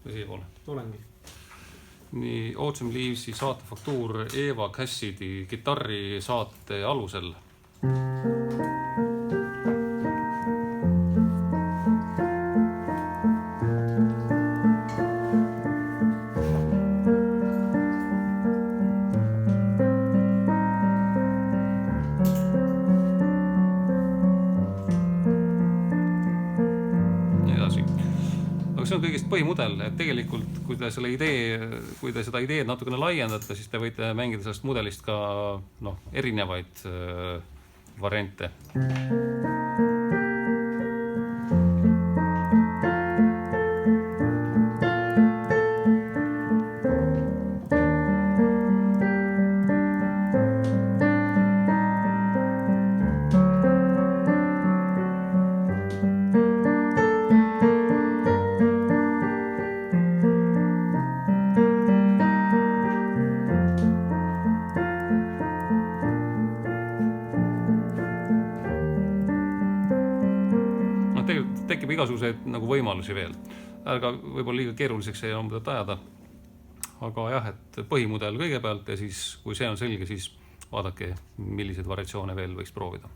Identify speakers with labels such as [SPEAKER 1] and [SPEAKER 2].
[SPEAKER 1] või siiapoole?
[SPEAKER 2] Olengi.
[SPEAKER 1] Nii Autumn Leavesi saatefaktuur Eva Cassidy kitarri saate alusel. See on kõigest põhimudel, et tegelikult kui te seda ideed natukene laiendate, siis te võite mängida sellest mudelist ka erinevaid variante. Tekib igasuguseid võimalusi veel. Ärga võib-olla liiga keeruliseks ei ole ajada. Aga jah, et põhimudel kõigepealt ja siis, kui see on selge, siis vaadake, milliseid variatsioone veel võiks proovida.